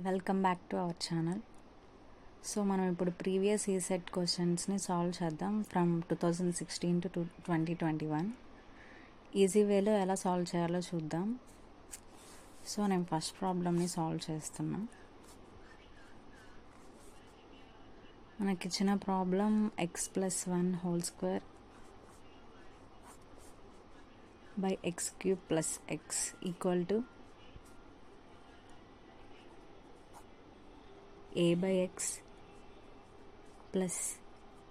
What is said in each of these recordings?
Welcome back to our channel. So మనం ఇప్పుడు previous ECET క్వశ్చన్స్ని సాల్వ్ చేద్దాం ఫ్రమ్ 2016 టు 2021. ఈజీ వేలో ఎలా సాల్వ్ చేయాలో చూద్దాం. సో నేను ఫస్ట్ ప్రాబ్లమ్ని సాల్వ్ చేస్తున్నా. మనకిచ్చిన problem x+1² by x³ plus x equal to a by x plus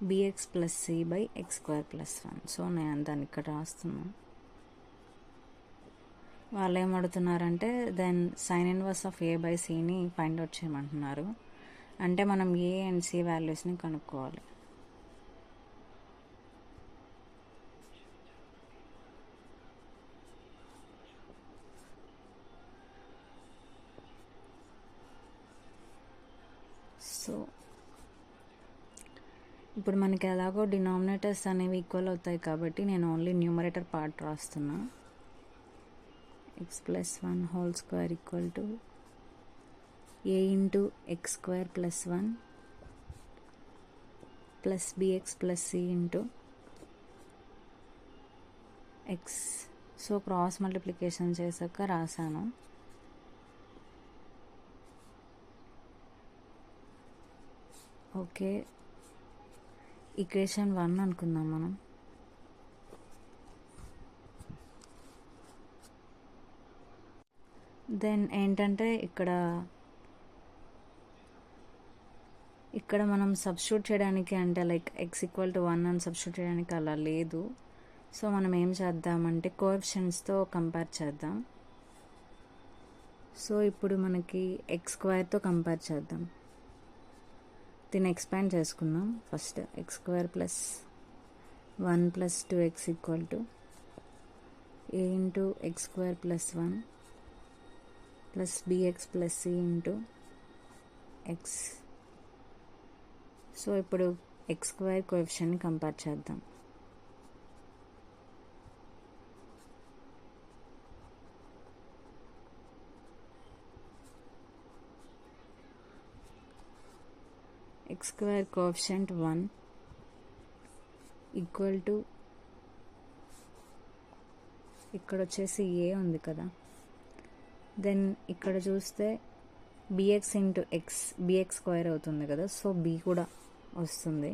bx plus c by x² plus 1. సో నేను దాన్ని ఇక్కడ రాస్తున్నాను. వాళ్ళు ఏమడుతున్నారంటే then sine inverse of a by సిని ఫైండ్ అవుట్ చేయమంటున్నారు. అంటే మనం ఏ అండ్ సి వాల్యూస్ని కనుక్కోవాలి. సో ఇప్పుడు మనకి ఎలాగో డినామినేటర్స్ అనేవి ఈక్వల్ అవుతాయి కాబట్టి నేను ఓన్లీ న్యూమరేటర్ పార్ట్ రాస్తున్నా. x+1² equal to a into x² plus 1 plus bx plus c into x. So cross multiplication చేశాక రాశాను. ఓకే, ఈక్వేషన్ 1 అనుకుందాం మనం. దెన్ ఏంటంటే ఇక్కడ మనం సబ్స్టిట్యూట్ చేయడానికి అంటే లైక్ x=1 అని సబ్స్టిట్యూట్ చేయడానికి అలా లేదు. సో మనం ఏం చేద్దామంటే కోఎఫిషియెంట్స్తో కంపేర్ చేద్దాం. సో ఇప్పుడు మనకి x² కంపేర్ చేద్దాం. దీన్ని ఎక్స్పాండ్ చేసుకుందాం. First x² plus 1 plus 2x equal to a into x² plus 1 plus bx plus c into x. So ఇప్పుడు x² కోఎఫిషియెంట్ని కంపేర్ చేద్దాం. x² కోఎఫిషియెంట్ 1 ఈక్వల్ టు ఇక్కడ వచ్చేసి a ఉంది కదా, దెన్ ఇక్కడ చూస్తే bx ఇంటూ x bx² అవుతుంది కదా, సో b కూడా వస్తుంది.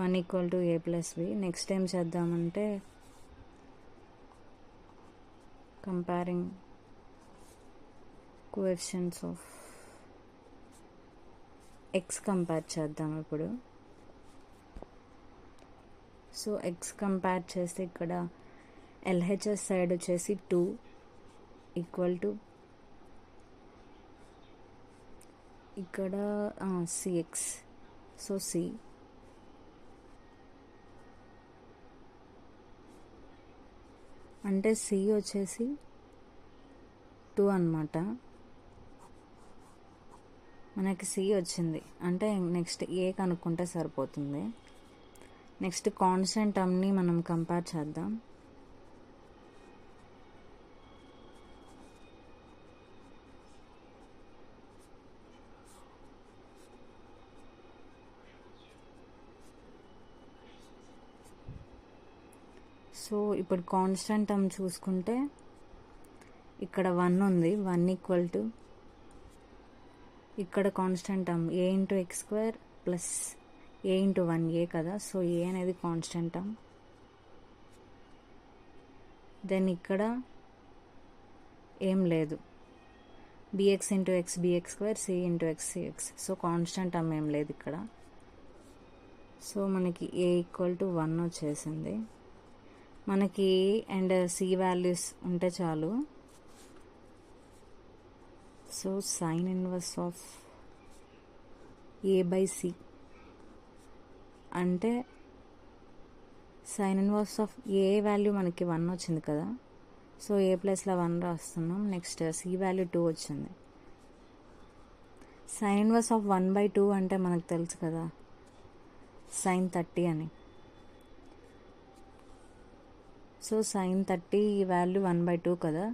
1 equal to a plus b. Next ఏం చేద్దామంటే comparing coefficients of x compare చేద్దాం ఇప్పుడు. సో x కంపేర్ చేస్తే ఇక్కడ LHS సైడ్ వచ్చేసి 2 ఈక్వల్ టు ఇక్కడ cx. సో c అంటే c వచ్చేసి 2 అన్నమాట. మనకి c వచ్చింది అంటే నెక్స్ట్ a కనుక్కుంటే సరిపోతుంది. నెక్స్ట్ కాన్స్టెంట్ టర్మ్ని మనం కంపేర్ చేద్దాం. సో ఇప్పుడు కాన్స్టెంట్ టర్మ్ చూసుకుంటే ఇక్కడ 1 ఉంది. 1 ఈక్వల్ టు ఇక్కడ constant term a into x² plus a into 1a కదా, సో a అనేది కాన్స్టెంట్ టర్మ్. దెన్ ఇక్కడ ఏం లేదు, bx into x bx² c into x cx. So constant term ఏం లేదు ఇక్కడ. సో మనకి a ఈక్వల్ టు 1 వచ్చేసింది. మనకి అండ్ సి వాల్యూస్ ఉంటే చాలు. So sine inverse of a by c అంటే sine inverse of a value మనకి 1 వచ్చింది కదా, సో ఏ ప్లస్లో 1 రాస్తున్నాం. నెక్స్ట్ సి వాల్యూ 2 వచ్చింది. సైన్ ఇన్వర్స్ ఆఫ్ 1/2 అంటే మనకు తెలుసు కదా, sin 30 అని. సో sin 30 ఈ వాల్యూ 1/2 కదా,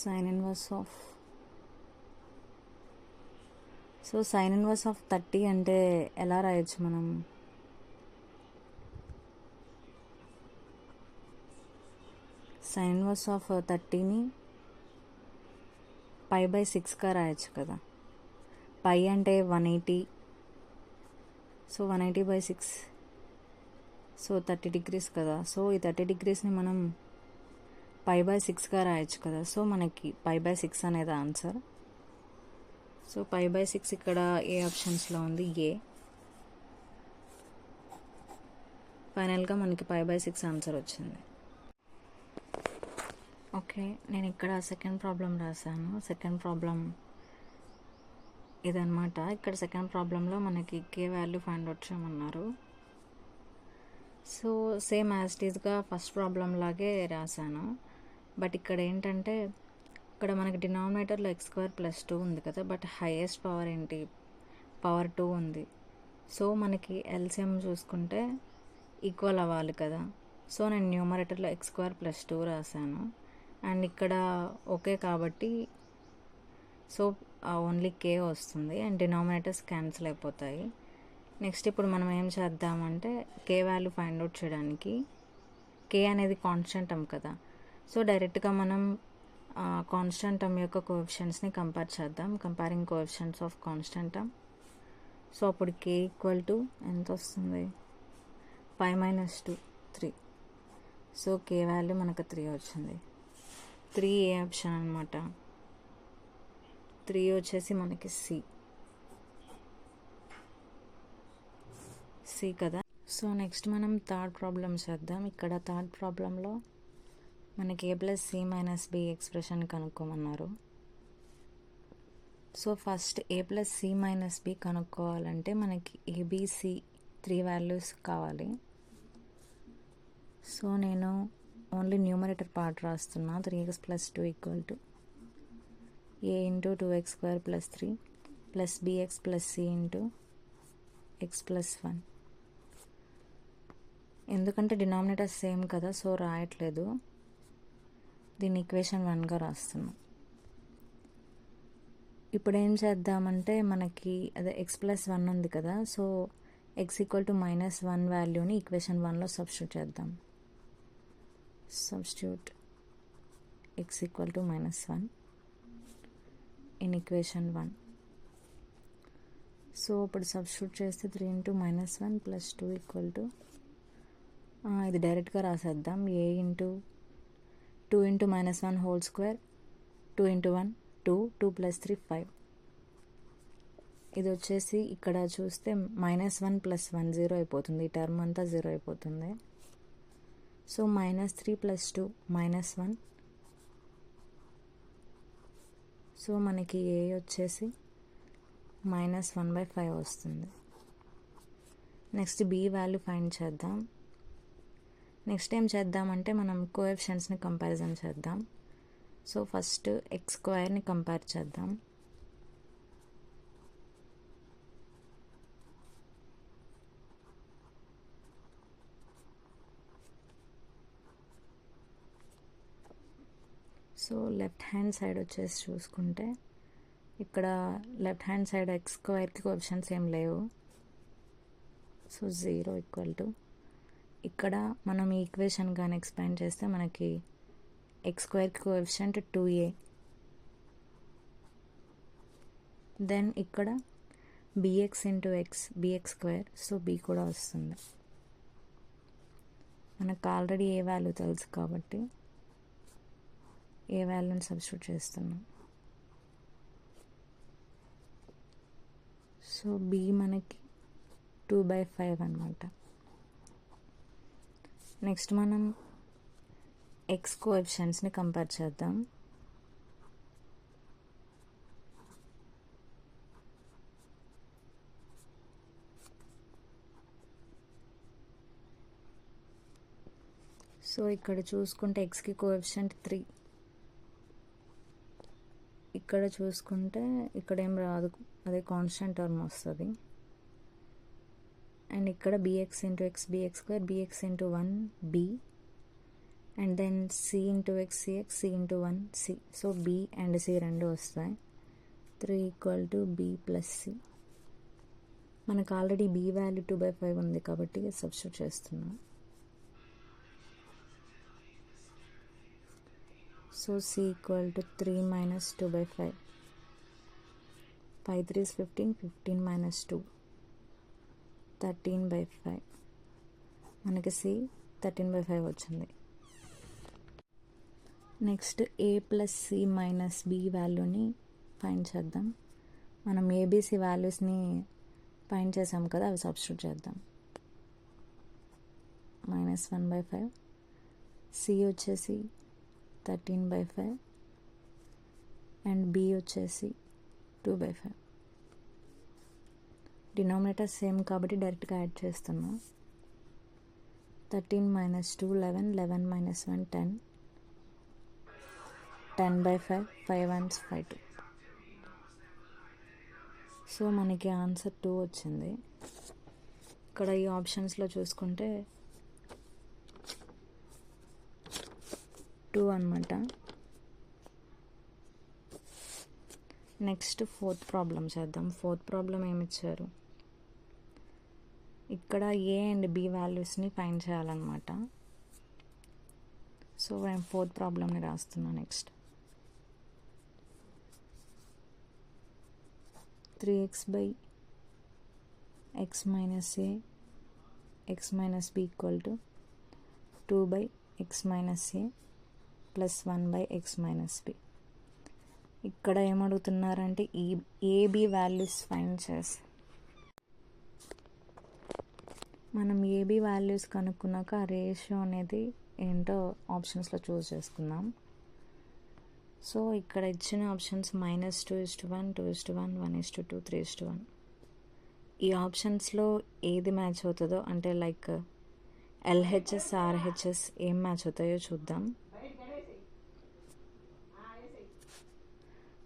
sine inverse of sine inverse of 30 అంటే ఎలా రాయొచ్చు మనం? సైన్ ఇన్వర్స్ ఆఫ్ 30ని π/6గా రాయొచ్చు కదా. π అంటే 180, సో 180/6, సో 30 degrees కదా. సో ఈ 30 degreesని మనం π/6గా రాయొచ్చు కదా. సో మనకి π/6 అనేది ఆన్సర్. సో π/6 ఇక్కడ ఏ ఆప్షన్స్లో ఉంది? ఏ. ఫైనల్గా మనకి π/6 ఆన్సర్ వచ్చింది. ఓకే, నేను ఇక్కడ సెకండ్ ప్రాబ్లం రాశాను. సెకండ్ ప్రాబ్లం ఇదనమాట. ఇక్కడ సెకండ్ ప్రాబ్లంలో మనకి కే వాల్యూ ఫైండ్ అవుట్ చేయమన్నారు. సో సేమ్ యాజ్ ఇట్ ఈస్గా ఫస్ట్ ప్రాబ్లం లాగే రాశాను. బట్ ఇక్కడ ఏంటంటే ఇక్కడ మనకి డినామినేటర్లో x² + 2 ఉంది కదా, బట్ హైయెస్ట్ పవర్ ఏంటి? పవర్ 2 ఉంది. సో మనకి ఎల్సిఎం చూసుకుంటే ఈక్వల్ అవ్వాలి కదా. సో నేను న్యూమరేటర్లో x² + 2 రాశాను. అండ్ ఇక్కడ ఓకే కాబట్టి సో ఓన్లీ కే వస్తుంది అండ్ డినామినేటర్స్ క్యాన్సిల్ అయిపోతాయి. నెక్స్ట్ ఇప్పుడు మనం ఏం చేద్దామంటే కే వాల్యూ ఫైండ్ అవుట్ చేయడానికి, కే అనేది కాన్స్టెంట్ టర్మ్ కదా, సో డైరెక్ట్గా మనం కాన్స్టెంట్ టర్మ్ యొక్క కోఎఫిషియెంట్స్ని కంపేర్ చేద్దాం. Comparing coefficients of constant term. So అప్పుడు కే ఈక్వల్ టు ఎంత వస్తుంది? π - 2, 3. సో కే వాల్యూ మనకు 3 వచ్చింది. 3 ఏ ఆప్షన్ అనమాట. 3 వచ్చేసి మనకి సి కదా. సో నెక్స్ట్ మనం థర్డ్ ప్రాబ్లం చేద్దాం. ఇక్కడ థర్డ్ ప్రాబ్లంలో మనకి a+c - b ఎక్స్ప్రెషన్ కనుక్కోమన్నారు. సో ఫస్ట్ a+c - b కనుక్కోవాలంటే మనకి ABC 3 వాల్యూస్ కావాలి. సో నేను ఓన్లీ న్యూమరేటర్ పార్ట్ రాస్తున్నా. 3x + 2 = a × 2x² + 3 + bx + c × x + 1. ఎందుకంటే డినామినేటర్ సేమ్ కదా, సో రాయట్లేదు. దీన్ని ఈక్వేషన్ 1గా రాస్తున్నాం. ఇప్పుడు ఏం చేద్దామంటే మనకి అదే x + 1 ఉంది కదా, సో x = -1 వాల్యూని ఈక్వేషన్ 1లో సబ్స్టిట్యూట్ చేద్దాం. Substitute x = -1 in equation 1. So ఇప్పుడు సబ్స్టిట్యూట్ చేస్తే 3 × -1 + 2 ఇది డైరెక్ట్గా రాసేద్దాం. a × 2 × -1 whole square 2 × 1 2 2 + 3 5. ఇది వచ్చేసి ఇక్కడ చూస్తే -1 + 1 0 అయిపోతుంది. ఈ టర్మ్ అంతా 0 అయిపోతుంది. సో -3 + 2 -1. సో మనకి ఏ వచ్చేసి -1/5 వస్తుంది. నెక్స్ట్ బి వాల్యూ ఫైండ్ చేద్దాం. నెక్స్ట్ ఏం చేద్దామంటే మనం కోఎఫిషియెంట్స్ని కంపారిజన్ చేద్దాం. సో ఫస్ట్ x² కంపేర్ చేద్దాం. సో లెఫ్ట్ హ్యాండ్ సైడ్ వచ్చేసి చూసుకుంటే ఇక్కడ left hand side x² coefficients ఏం లేవు. సో 0 = ఇక్కడ మనం ఈ ఈక్వేషన్ కానీ ఎక్స్పాండ్ చేస్తే మనకి x² కోఎఫిషియంట్ 2a. దెన్ ఇక్కడ bx × x bx², so b కూడా వస్తుంది. మనకు ఆల్రెడీ ఏ వాల్యూ తెలుసు కాబట్టి ఏ వాల్యూని సబ్స్టిట్యూట్ చేస్తున్నాం. సో b మనకి 2/5 అన్నమాట. నెక్స్ట్ మనం x కోఎఫిషియెంట్స్ని కంపేర్ చేద్దాం. సో ఇక్కడ చూసుకుంటే xకి కోఎఫిషియంట్ 3. ఇక్కడ చూసుకుంటే ఇక్కడ ఏం రాదు, అదే కాన్స్టెంట్ టర్మ్ వస్తుంది. అండ్ ఇక్కడ bx × x bx² bx × 1 b and then c into x c x c into 1 c. So b and c రెండు వస్తాయి. 3 equal to b plus c. మనకు ఆల్రెడీ బి వాల్యూ 2/5 ఉంది కాబట్టి సబ్స్టిట్యూట్ చేస్తున్నాం. So c equal to 3 minus 2/5. 5 3 is 15. 15 minus 2 13/5. మనకి C 13/5 వచ్చింది. Next ఏ plus C minus B వాల్యూని find చేద్దాం. మనం ఏబిసి వాల్యూస్ని ఫైండ్ చేసాం కదా, అవి సబ్స్టిట్యూట్ చేద్దాం. -1/5. సి వచ్చేసి 13/5 అండ్ బి వచ్చేసి 2/5. డినామినేటర్ సేమ్ కాబట్టి డైరెక్ట్గా యాడ్ చేస్తున్నాం. 13 minus 2 11. 11 minus 1 10. 10/5. 5 1s 5 2. సో మనకి ఆన్సర్ 2 వచ్చింది. ఇక్కడ ఈ ఆప్షన్స్లో చూసుకుంటే 2 అనమాట. నెక్స్ట్ ఫోర్త్ ప్రాబ్లం చేద్దాం. ఫోర్త్ ప్రాబ్లం ఏమిచ్చారు, ఇక్కడ ఏ అండ్ బి వాల్యూస్ని ఫైండ్ చేయాలన్నమాట. సో నేను ఫోర్త్ ప్రాబ్లమ్ని రాస్తున్నా. Next 3x by x minus a x minus b equal to 2 by x minus a plus 1 by x minus b. ఇక్కడ ఏమడుగుతున్నారంటే ఈ ఏబి వాల్యూస్ ఫైండ్ చేసి మనం ఏబి వాల్యూస్ కనుక్కున్నాక ఆ రేషియో అనేది ఏంటో ఆప్షన్స్లో చూస్ చేసుకుందాం. సో ఇక్కడ ఇచ్చిన ఆప్షన్స్ -2:1 2:1 1:2 3:1. ఈ ఆప్షన్స్లో ఏది మ్యాచ్ అవుతుందో, అంటే లైక్ ఎల్హెచ్ఎస్ ఆర్హెచ్ఎస్ ఏం మ్యాచ్ అవుతాయో చూద్దాం.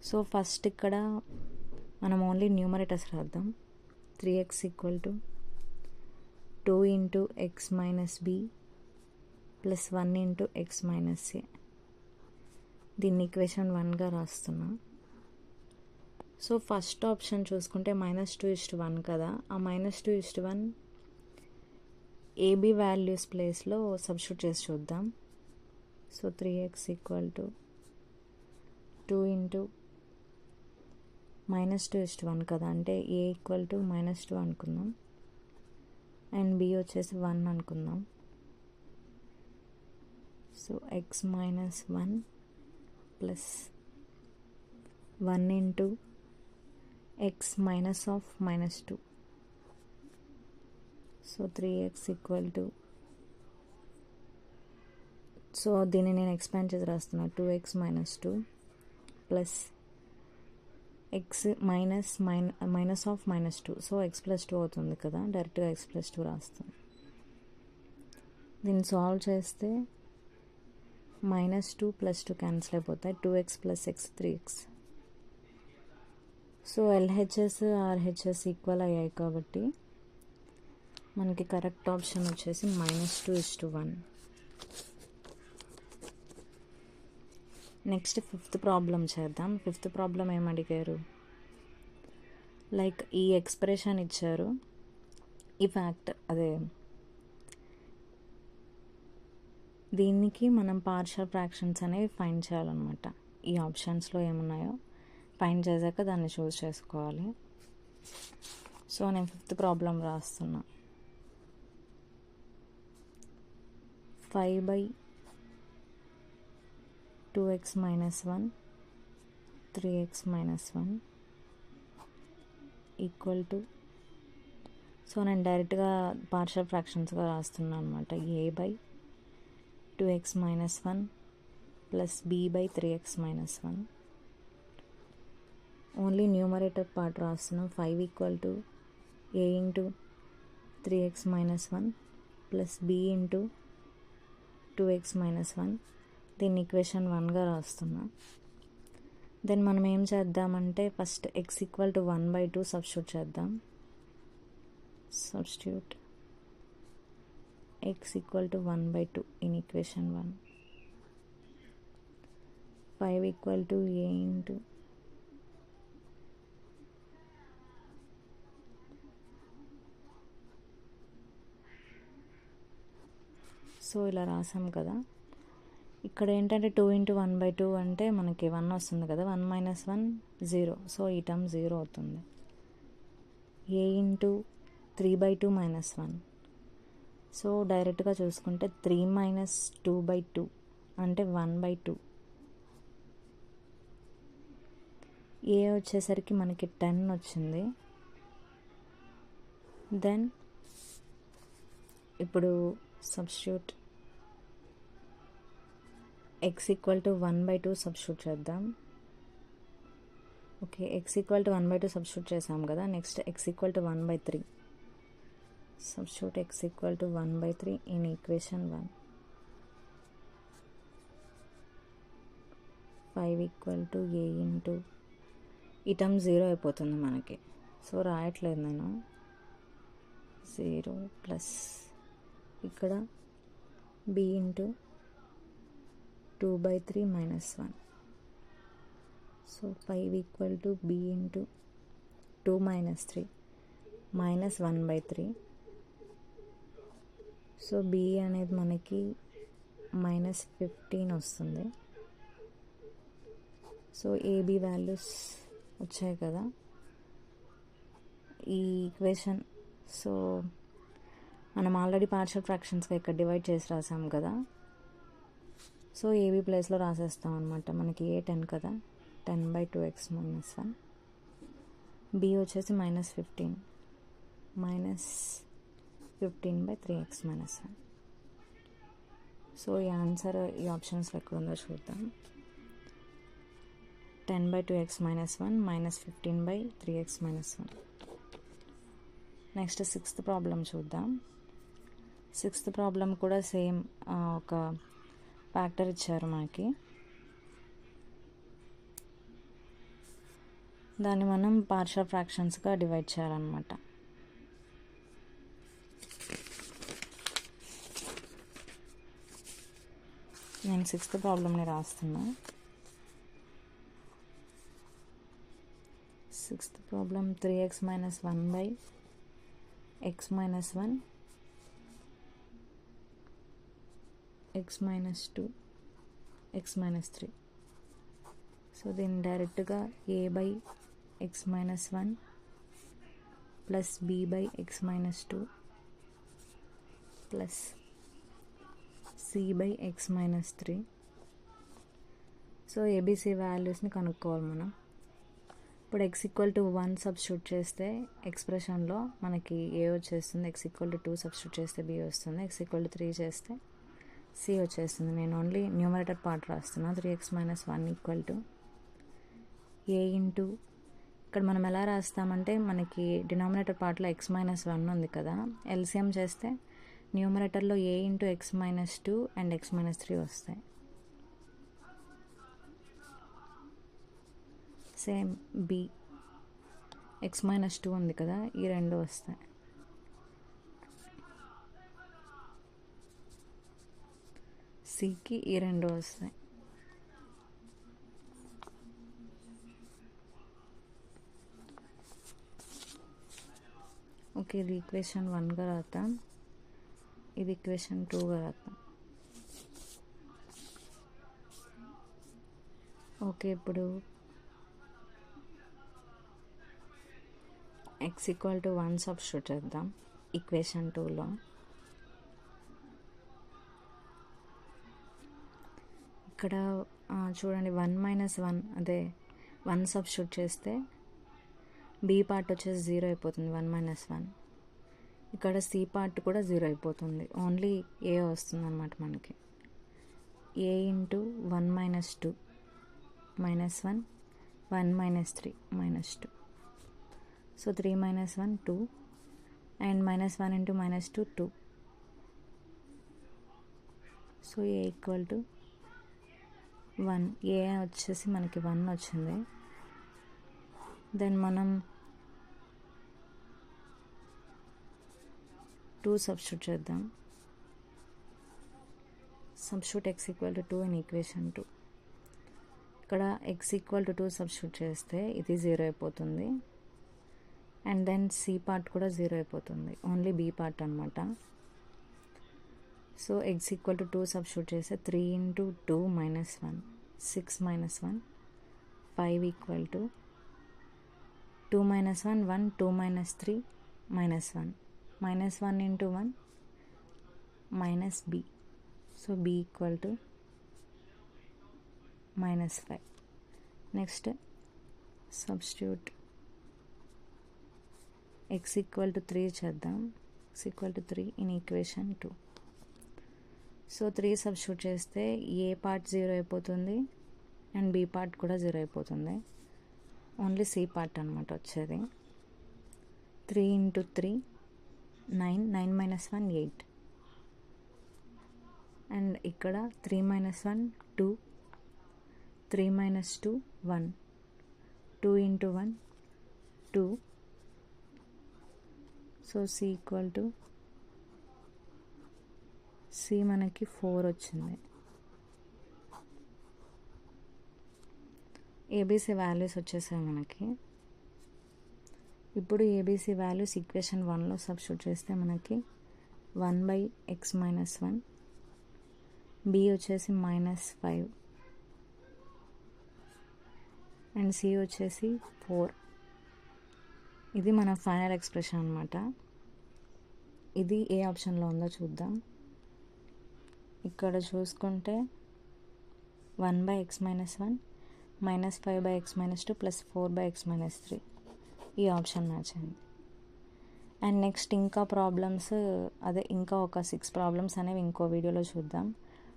సో ఫస్ట్ ఇక్కడ మనం ఓన్లీ న్యూమరేటర్స్ రాద్దాం. 3x equal to 2 into x minus b plus 1 into x minus a. దీన్ని ఈక్వేషన్ 1గా రాస్తున్నా. సో ఫస్ట్ ఆప్షన్ చూసుకుంటే -2:1 కదా, ఆ -2:1 ఏబి వాల్యూస్ ప్లేస్లో సబ్స్టిట్యూట్ చేసి చూద్దాం. So 3x equal to 2 into -2:1 కదా, అంటే ఏ ఈక్వల్ టు -2 అనుకుందాం అండ్ బి వచ్చేసి 1 అనుకుందాం. So x minus 1 plus 1 into x minus of -2. So 3x equal to, so దీన్ని నేను ఎక్స్పాండ్ చేసి రాస్తున్నా. 2x minus 2 plus x minus of -2. So x plus 2 అవుతుంది కదా, డైరెక్ట్గా x plus 2 రాస్తాం. దీన్ని సాల్వ్ చేస్తే -2 + 2 క్యాన్సిల్ అయిపోతాయి. 2x + x 3x. So LHS RHS equal అయ్యాయి కాబట్టి మనకి కరెక్ట్ ఆప్షన్ వచ్చేసి -2:1. నెక్స్ట్ ఫిఫ్త్ ప్రాబ్లం చేద్దాం. ఫిఫ్త్ ప్రాబ్లం ఏమడిగారు, లైక్ ఈ ఎక్స్ప్రెషన్ ఇచ్చారు, ఈ ఫ్యాక్ట్ అదే దీనికి మనం పార్షియల్ ఫ్రాక్షన్స్ అనేవి ఫైండ్ చేయాలన్నమాట. ఈ ఆప్షన్స్లో ఏమున్నాయో ఫైండ్ చేశాక దాన్ని చూస్ చేసుకోవాలి. సో నేను ఫిఫ్త్ ప్రాబ్లం రాస్తున్నా. 5/2x - 1 3x - 1 equal to, so నేను డైరెక్ట్గా పార్షియల్ ఫ్రాక్షన్స్గా రాస్తున్నాను అనమాట. a/2x - 1 plus b/3x - 1. Only numerator part రాస్తున్నాం. 5 equal to a into 3x - 1 plus b into 2x - 1. దీన్ని ఈక్వేషన్ 1గా రాస్తున్నా. దెన్ మనం ఏం చేద్దామంటే first x equal to 1/2 substitute చేద్దాం. Substitute x equal to 1/2 in equation 1. 5 equal to a into so ఇలా రాసాం కదా. ఇక్కడ ఏంటంటే 2 ఇంటూ 1/2 అంటే మనకి 1 వస్తుంది కదా. 1 మైనస్ 1 0. సో ఈ టర్మ్ 0 అవుతుంది. ఏ ఇంటూ 3/2 మైనస్ 1. సో డైరెక్ట్గా చూసుకుంటే 3 మైనస్ 2/2 అంటే 1/2. ఏ వచ్చేసరికి మనకి 10 వచ్చింది. దెన్ ఇప్పుడు substitute x equal to 1/2 substitute చేద్దాం. Okay, x equal to 1/2 substitute చేసాం కదా. Next x equal to 1/3 substitute x equal to 1/3 in equation 1. 5 equal to a into ఈ టర్మ్ 0 అయిపోతుంది మనకి. సో రాయట్లేదు నేను. 0 ప్లస్ ఇక్కడ b into 2/3 minus 1. So 5 equal to b into 2 minus 3 minus 1/3. So b అనేది మనకి minus 15 వస్తుంది. సో ఏబి వాల్యూస్ వచ్చాయి కదా ఈ ఈక్వేషన్. సో మనం ఆల్రెడీ పార్షియల్ ఫ్రాక్షన్స్గా ఇక్కడ డివైడ్ చేసి రాసాం కదా. సో ఏబీ ప్లేస్లో రాసేస్తాం అనమాట. మనకి ఏ 10 కదా, 10/2x మైనస్ 1. బి వచ్చేసి minus 15 minus 15/3x minus 1. So ఈ ఆన్సర్ ఈ ఆప్షన్స్లో ఎక్కడ ఉందో చూద్దాం. 10/2x minus 1 minus 15/3x minus 1. Next 6th problem చూద్దాం. 6th ప్రాబ్లం కూడా సేమ్ ఒక ఫ్యాక్టర్ ఇచ్చారు మనకి. దాన్ని మనం పార్షియల్ ఫ్రాక్షన్స్గా డివైడ్ చేయాలన్నమాట. నేను 6th ప్రాబ్లమ్ని రాస్తున్నా. 6th problem 3x minus 1/x minus 1 x minus 2 x minus 3. So దీన్ని డైరెక్ట్గా a/x minus 1 plus b/x minus 2 plus c/x minus 3. So a b c వాల్యూస్ని కనుక్కోవాలి మనం. ఇప్పుడు x ఈక్వల్ టు 1 సబ్స్టిట్యూట్ చేస్తే ఎక్స్ప్రెషన్లో మనకి ఏ వచ్చేస్తుంది. x ఈక్వల్ టు 2 సబ్స్టిట్యూట్ చేస్తే b వస్తుంది. x ఈక్వల్ టు 3 చేస్తే సి వచ్చేస్తుంది. నేను ఓన్లీ న్యూమరేటర్ పార్ట్ రాస్తున్నా. 3x minus 1 equal to a into ఇక్కడ మనం ఎలా రాస్తామంటే మనకి డినామినేటర్ పార్ట్లో x మైనస్ 1 ఉంది కదా. ఎల్సిఎం చేస్తే న్యూమరేటర్లో a into x minus 2 and x minus 3 వస్తాయి. సేమ్ బి x మైనస్ 2 ఉంది కదా, ఈ రెండు వస్తాయి. సికి ఈ రెండు వస్తాయి. ఓకే, ఇది ఈక్వేషన్ 1గా రాద్దాం, ఇది ఈక్వేషన్ 2గా రాద్దాం. ఓకే, ఇప్పుడు x ఈక్వల్ టు 1 సబ్స్టిట్యూట్ చేద్దాం ఈక్వేషన్ 2లో. ఇక్కడ చూడండి 1 మైనస్ 1 అదే 1 సబ్స్టిట్యూట్ చేస్తే బి పార్ట్ వచ్చేసి 0 అయిపోతుంది. 1 మైనస్ 1. ఇక్కడ సి పార్ట్ కూడా 0 అయిపోతుంది. ఓన్లీ ఏ వస్తుంది అనమాట మనకి. A into 1 minus 2 minus 1 1 minus 3 minus 2. So 3 minus 1 2 and minus 1 into minus 2 2. So a equal to 1. A వచ్చేసి మనకి 1 వచ్చింది. దెన్ మనం 2 సబ్స్టిట్యూట్ చేద్దాం. Substitute x equal to 2 in equation 2. ఇక్కడ x ఈక్వల్ టు 2 సబ్స్టిట్యూట్ చేస్తే ఇది 0 అయిపోతుంది. అండ్ దెన్ సి పార్ట్ కూడా 0 అయిపోతుంది, ఓన్లీ బి పార్ట్ అనమాట. So x equal to 2 substitute చేస్తే 3 into 2 minus 1, 6 minus 1, 5 equal to 2 minus 1, 1, 2 minus 3, minus 1, minus 1 into 1 minus b. So b equal to minus 5. Next substitute x equal to 3 చేద్దాం. x equal to 3 in equation 2. So 3 substitute చేస్తే ఏ part 0 అయిపోతుంది and B part కూడా 0 అయిపోతుంది, only C part అనమాట వచ్చేది. 3 into 3 9, 9 minus 1 8. And ఇక్కడ 3 minus 1 2, 3 minus 2 1, 2 ఇంటూ 1 2. So c equal to c మనకి 4 వచ్చింది. ఏబీసీ వాల్యూస్ వచ్చేసాయి మనకి. ఇప్పుడు ఏబీసీ వాల్యూస్ ఈక్వేషన్ 1లో సబ్స్టిట్యూట్ చేస్తే మనకి 1/x మైనస్ 1, బి వచ్చేసి మైనస్ 5 అండ్ సి వచ్చేసి 4. ఇది మన ఫైనల్ ఎక్స్ప్రెషన్ అనమాట. ఇది ఏ ఆప్షన్లో ఉందో చూద్దాం. ఇక్కడ చూసుకుంటే 1/x minus 1 minus 5/x minus 2 plus 4/x minus 3 ఈ ఆప్షన్ మ్యాచ్ అయింది. అండ్ నెక్స్ట్ ఇంకా ప్రాబ్లమ్స్, ఇంకా ఒక 6 ప్రాబ్లమ్స్ అనేవి ఇంకో వీడియోలో చూద్దాం.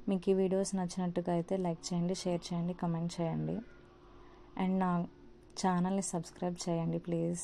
మీకు ఈ వీడియోస్ నచ్చినట్టుగా అయితే లైక్ చేయండి, షేర్ చేయండి, కమెంట్ చేయండి. అండ్ నా ఛానల్ని సబ్స్క్రైబ్ చేయండి ప్లీజ్.